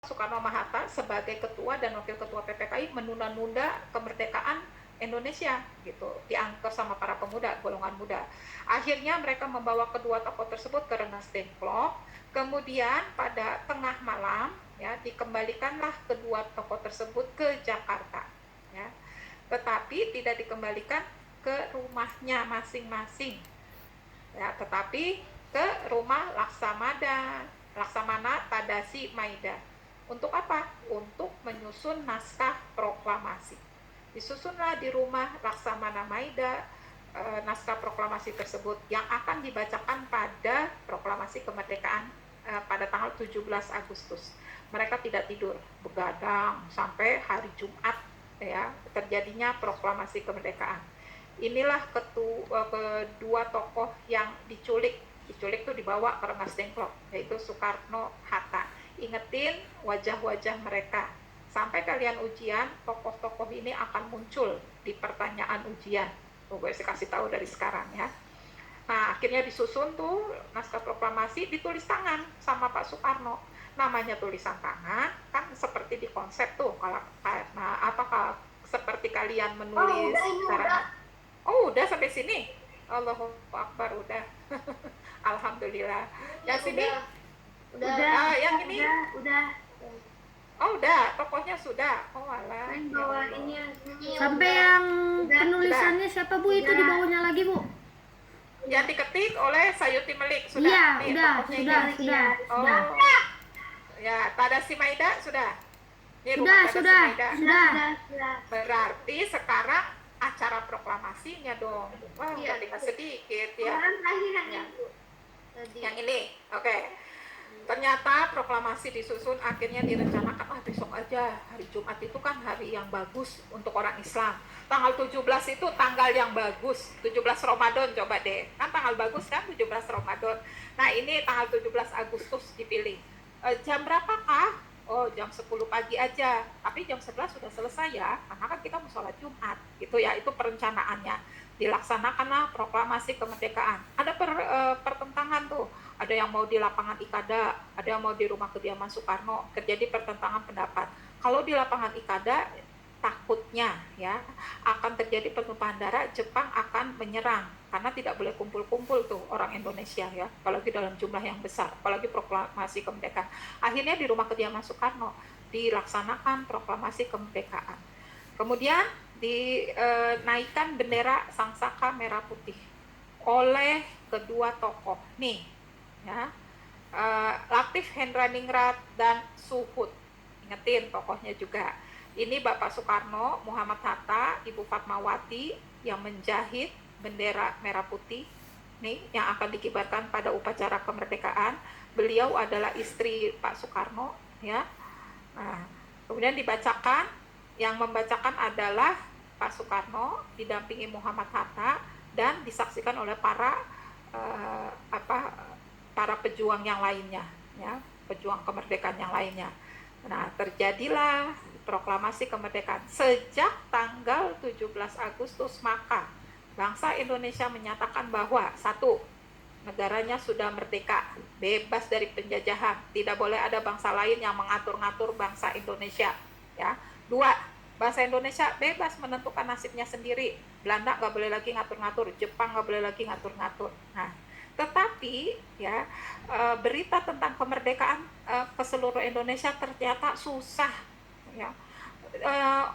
Soekarno-Hatta sebagai ketua dan wakil ketua PPKI menunda-nunda kemerdekaan Indonesia gitu, diangkat sama para pemuda, golongan muda. Akhirnya mereka membawa kedua tokoh tersebut ke Rengas Dengklok. Kemudian pada tengah malam ya dikembalikanlah kedua tokoh tersebut ke Jakarta ya. Tetapi tidak dikembalikan ke rumahnya masing-masing ya, tetapi ke rumah Laksamana Tadasi Maida. Untuk apa? Untuk menyusun naskah proklamasi. Disusunlah di rumah Laksamana Maida naskah proklamasi tersebut yang akan dibacakan pada proklamasi kemerdekaan pada tanggal 17 Agustus. Mereka tidak tidur, begadang sampai hari Jumat ya terjadinya proklamasi kemerdekaan. Inilah kedua tokoh yang diculik tuh dibawa ke Rengas Dengklok, yaitu Soekarno Hatta. Ingetin wajah-wajah mereka. Sampai kalian ujian, tokoh-tokoh ini akan muncul di pertanyaan ujian. Gue kasih tahu dari sekarang ya. Nah, akhirnya disusun tuh naskah proklamasi, ditulis tangan sama Pak Soekarno. Namanya tulisan tangan, kan seperti di konsep tuh. Kalau apakah seperti kalian menulis cara? Oh, udah sampai sini. Allahu Akbar, udah. Alhamdulillah. Yang sini? Udah. Yang ini? Udah. Oh, udah. Tokohnya sudah. Oh, alah. Bawa ini sampai yang penulisannya siapa Bu? Itu di bawahnya lagi Bu? Yang diketik oleh Sayuti Melik sudah. Iya, nih, sudah. Oh. Ya, Tadasi Maida sudah. Ini Sudah. Berarti sekarang acara proklamasinya dong. Wah, udah tinggal sedikit ya. Yang ini, oke. Ternyata proklamasi disusun, akhirnya direncanakan besok aja, hari Jumat itu kan hari yang bagus untuk orang Islam. Tanggal 17 itu tanggal yang bagus, 17 Ramadan coba deh. Kan tanggal bagus kan 17 Ramadan. Nah, ini tanggal 17 Agustus dipilih. Jam berapakah? Oh, jam 10 pagi aja. Tapi jam 11 sudah selesai ya, karena kan kita mau sholat Jumat. Gitu ya, itu perencanaannya. Dilaksanakanlah proklamasi kemerdekaan. Ada pertentangan tuh. Ada yang mau di lapangan Ikada, ada yang mau di rumah kediaman Soekarno. Terjadi pertentangan pendapat. Kalau di lapangan Ikada, takutnya ya akan terjadi penumpahan darah, Jepang akan menyerang karena tidak boleh kumpul-kumpul tuh orang Indonesia ya, apalagi dalam jumlah yang besar, apalagi proklamasi kemerdekaan. Akhirnya di rumah kediaman Soekarno dilaksanakan proklamasi kemerdekaan. Kemudian dinaikkan bendera sangsaka merah putih oleh kedua tokoh nih ya, Latif Hendraningrat dan Suhut. Ingetin tokohnya juga. Ini Bapak Soekarno, Muhammad Hatta, Ibu Fatmawati yang menjahit bendera merah putih nih yang akan dikibarkan pada upacara kemerdekaan. Beliau adalah istri Pak Soekarno ya. Nah, kemudian dibacakan, yang membacakan adalah Pak Soekarno didampingi Muhammad Hatta dan disaksikan oleh para pejuang yang lainnya ya, pejuang kemerdekaan yang lainnya. Nah, terjadilah proklamasi kemerdekaan. Sejak tanggal 17 Agustus maka bangsa Indonesia menyatakan bahwa satu, negaranya sudah merdeka, bebas dari penjajahan, tidak boleh ada bangsa lain yang mengatur-ngatur bangsa Indonesia ya. Dua, bangsa Indonesia bebas menentukan nasibnya sendiri. Belanda nggak boleh lagi ngatur-ngatur, Jepang nggak boleh lagi ngatur-ngatur. Nah, tetapi ya berita tentang kemerdekaan ke seluruh Indonesia ternyata susah ya.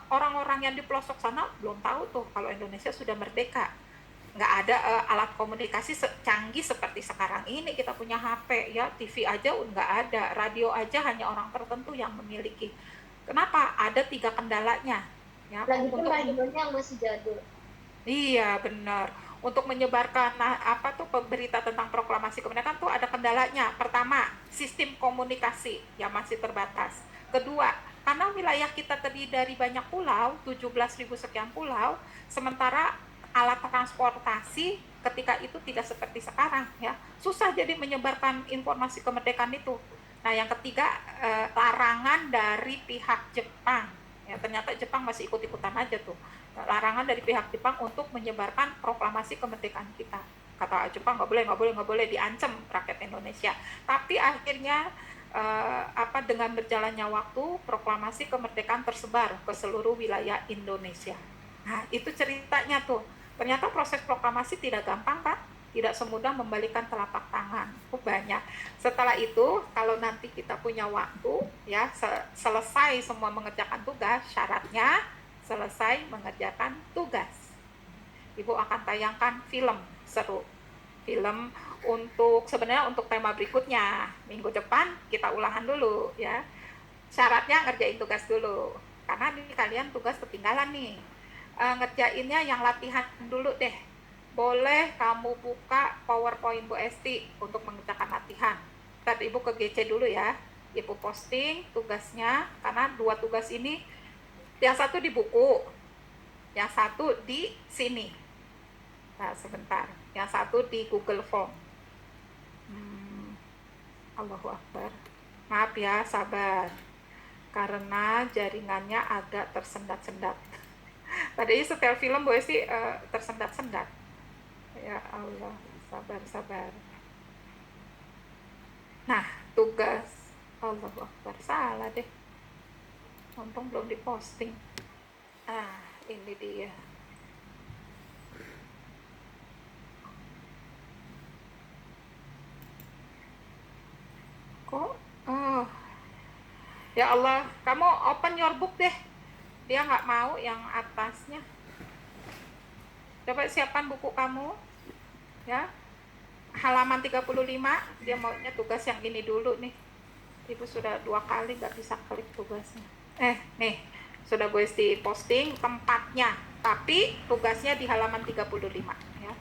Orang-orang yang di pelosok sana belum tahu tuh kalau Indonesia sudah merdeka. Nggak ada alat komunikasi canggih seperti sekarang ini. Kita punya HP ya, TV aja nggak ada, radio aja hanya orang tertentu yang memiliki. Kenapa? Ada 3 kendalanya ya. Lagi pun radionya yang masih jadul. Iya, benar. Untuk menyebarkan berita tentang proklamasi kemerdekaan tuh ada kendalanya. Pertama, sistem komunikasi yang masih terbatas. Kedua, karena wilayah kita terdiri dari banyak pulau, 17.000 sekian pulau, sementara alat transportasi ketika itu tidak seperti sekarang ya. Susah jadi menyebarkan informasi kemerdekaan itu. Nah, yang ketiga, larangan dari pihak Jepang. Ya, ternyata Jepang masih ikut-ikutan aja tuh. Larangan dari pihak Jepang untuk menyebarkan proklamasi kemerdekaan kita. Kata Jepang nggak boleh, diancam rakyat Indonesia. Tapi akhirnya dengan berjalannya waktu, proklamasi kemerdekaan tersebar ke seluruh wilayah Indonesia. Nah, itu ceritanya tuh. Ternyata proses proklamasi tidak gampang kan? Tidak semudah membalikan telapak tangan. Banyak. Setelah itu, kalau nanti kita punya waktu, ya selesai semua mengerjakan tugas, syaratnya selesai mengerjakan tugas. Ibu akan tayangkan film seru. Film sebenarnya untuk tema berikutnya. Minggu depan kita ulangan dulu ya. Syaratnya ngerjain tugas dulu. Karena nih kalian tugas ketinggalan nih. Ngerjainnya yang latihan dulu deh. Boleh kamu buka PowerPoint Bu Esti untuk mengerjakan latihan. Tadi Ibu ke GC dulu ya. Ibu posting tugasnya, karena 2 tugas ini, yang satu di buku, yang satu di sini. Nah, sebentar. Yang satu di Google Form. Allahu Akbar. Maaf ya, sabar. Karena jaringannya agak tersendat-sendat. Tadi setel film Bu Esti tersendat-sendat. Ya Allah, sabar. Nah, tugas. Allahu Akbar, salah deh. Untung belum diposting. Ini dia. Kok? Ya Allah, kamu open your book deh. Dia nggak mau yang atasnya. Coba siapkan buku kamu. Ya. Halaman 35, dia maunya tugas yang ini dulu nih. Ibu sudah 2 kali nggak bisa klik tugasnya. Nih, sudah gue di posting tempatnya. Tapi tugasnya di halaman 35 ya.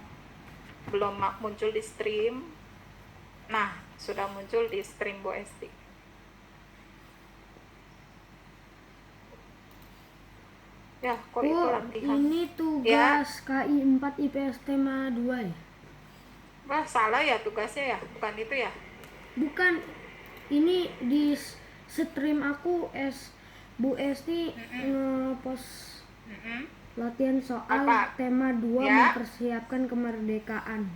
Belum muncul di stream. Nah, sudah muncul di stream Bu Esti. Ya, kok itu latihan. Ini tugas ya. KI 4 IPS tema 2 ya? Wah, salah ya tugasnya ya? Bukan itu ya? Bukan. Ini di stream aku Bu Esti nge-post latihan soal tema 2 ya? Mempersiapkan kemerdekaan.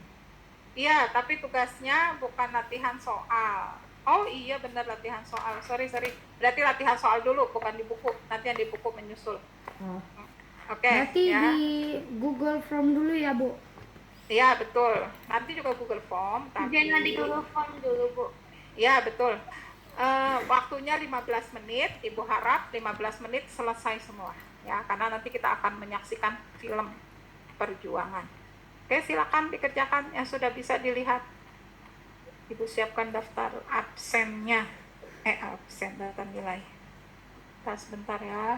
Iya, tapi tugasnya bukan latihan soal. Oh iya, benar latihan soal. Sorry. Berarti latihan soal dulu, bukan di buku. Nanti yang di buku menyusul. Oke. Berarti ya. Di Google Form dulu ya, Bu? Iya, betul. Nanti juga Google Form. Jangan di Google Form dulu, Bu. Iya, betul. Waktunya 15 menit. Ibu harap 15 menit selesai semua. Ya, karena nanti kita akan menyaksikan film perjuangan. Oke, silakan dikerjakan yang sudah bisa dilihat. Ibu siapkan daftar absennya. Absen data nilai. Sebentar ya.